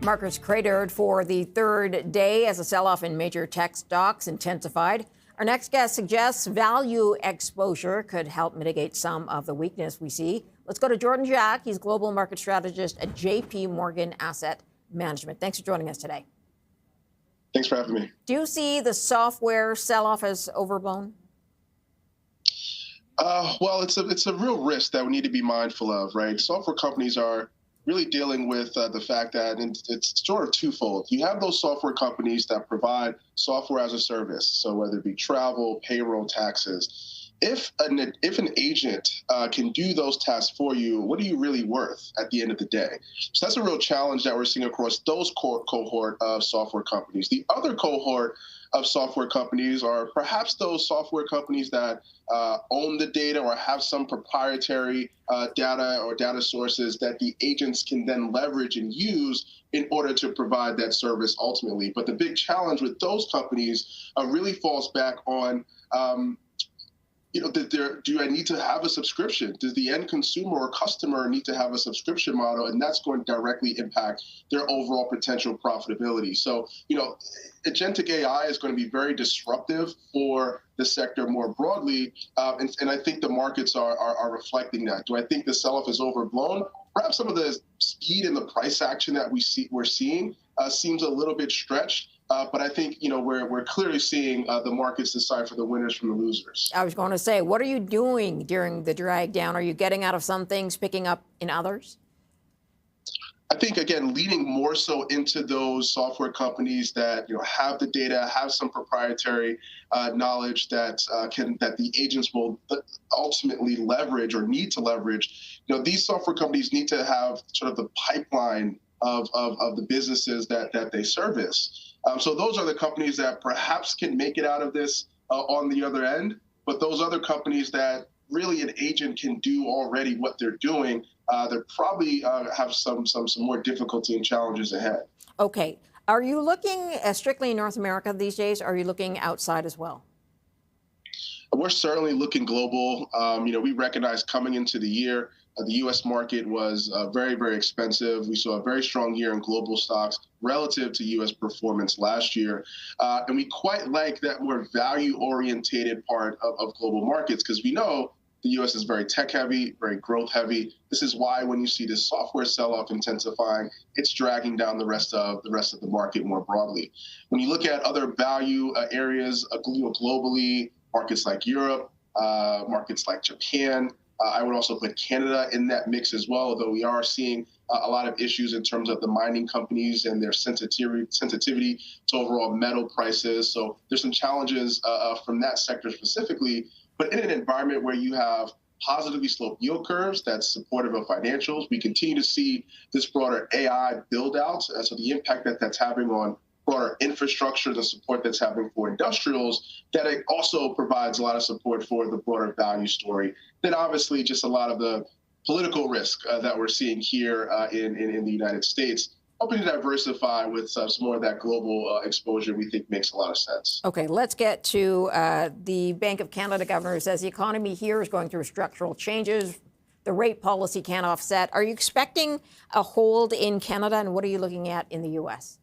Markets cratered for the third day as a sell-off in major tech stocks intensified. Our next guest suggests value exposure could help mitigate some of the weakness we see. Let's go to Jordan Jack. He's global market strategist at JP Morgan Asset Management. Thanks for joining us today. Thanks for having me. Do you see the software sell-off as overblown? Well, it's a real risk that we need to be mindful of, right? Software companies are really dealing with the fact that it's sort of twofold. You have those software companies that provide software as a service, so whether it be travel, payroll, taxes. If an agent can do those tasks for you, what are you really worth at the end of the day? So that's a real challenge that we're seeing across those cohort of software companies. The other cohort of software companies are perhaps those software companies that own the data or have some proprietary data or data sources that the agents can then leverage and use in order to provide that service ultimately. But the big challenge with those companies really falls back on do I need to have a subscription? Does the end consumer or customer need to have a subscription model? And that's going to directly impact their overall potential profitability. So, agentic AI is going to be very disruptive for the sector more broadly. And I think the markets are reflecting that. Do I think the sell-off is overblown? Perhaps some of the speed and the price action that we're seeing seems a little bit stretched. But I think, we're clearly seeing the markets decide for the winners from the losers. I was going to say, what are you doing during the drag down? Are you getting out of some things, picking up in others? I think, again, leaning more so into those software companies that have the data, have some proprietary knowledge that the agents will ultimately leverage or need to leverage. These software companies need to have sort of the pipeline of the businesses that they service. So those are the companies that perhaps can make it out of this on the other end. But those other companies that really an agent can do already what they're doing, they probably have some more difficulty and challenges ahead. Okay. Are you looking strictly in North America these days? Or are you looking outside as well? We're certainly looking global. We recognize coming into the year, the U.S. market was very, very expensive. We saw a very strong year in global stocks relative to U.S. performance last year. And we quite like that more value-orientated part of global markets because we know the U.S. is very tech-heavy, very growth-heavy. This is why when you see this software sell-off intensifying, it's dragging down the rest of the market more broadly. When you look at other value areas globally, markets like Europe, markets like Japan, I would also put Canada in that mix as well, although we are seeing a lot of issues in terms of the mining companies and their sensitivity to overall metal prices. So there's some challenges from that sector specifically. But in an environment where you have positively sloped yield curves that's supportive of financials, we continue to see this broader AI build out. So the impact that's having on broader infrastructure, the support that's happening for industrials, that it also provides a lot of support for the broader value story. Then obviously just a lot of the political risk that we're seeing here in the United States. Hoping to diversify with some more of that global exposure we think makes a lot of sense. Okay, let's get to the Bank of Canada governor says the economy here is going through structural changes. The rate policy can't offset. Are you expecting a hold in Canada, and what are you looking at in the U.S.?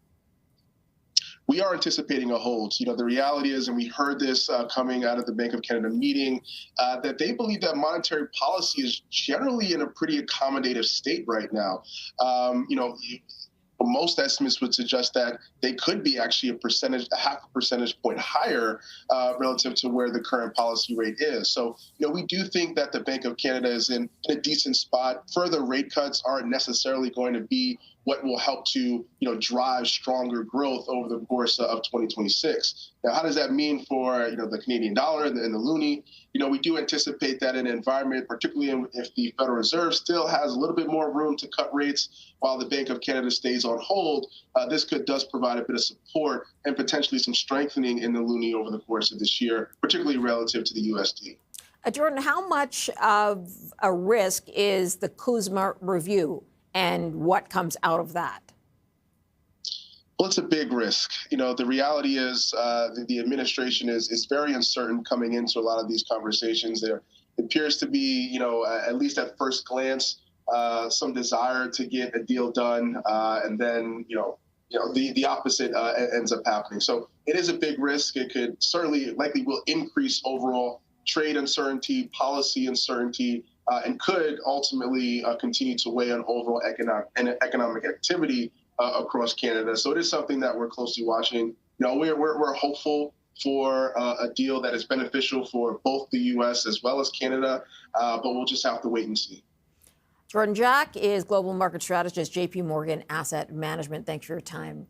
We are anticipating a hold. The reality is, and we heard this coming out of the Bank of Canada meeting, that they believe that monetary policy is generally in a pretty accommodative state right now. Most estimates would suggest that they could be actually a half a percentage point higher relative to where the current policy rate is. So, we do think that the Bank of Canada is in a decent spot. Further rate cuts aren't necessarily going to be what will help to, drive stronger growth over the course of 2026. Now, how does that mean for, the Canadian dollar and the loonie? We do anticipate that in an environment, particularly if the Federal Reserve still has a little bit more room to cut rates while the Bank of Canada stays on hold, this does provide a bit of support and potentially some strengthening in the loonie over the course of this year, particularly relative to the USD. Jordan, how much of a risk is the CUSMA review and what comes out of that? Well, it's a big risk. The reality is the administration is very uncertain coming into a lot of these conversations. There appears to be, at least at first glance, some desire to get a deal done, and then the opposite ends up happening. So it is a big risk. It could certainly likely will increase overall trade uncertainty, policy uncertainty, and could ultimately continue to weigh on overall economic activity across Canada. So it is something that we're closely watching. We're hopeful for a deal that is beneficial for both the U.S. as well as Canada, but we'll just have to wait and see. Jordan Jack is global market strategist, JP Morgan Asset Management. Thanks for your time.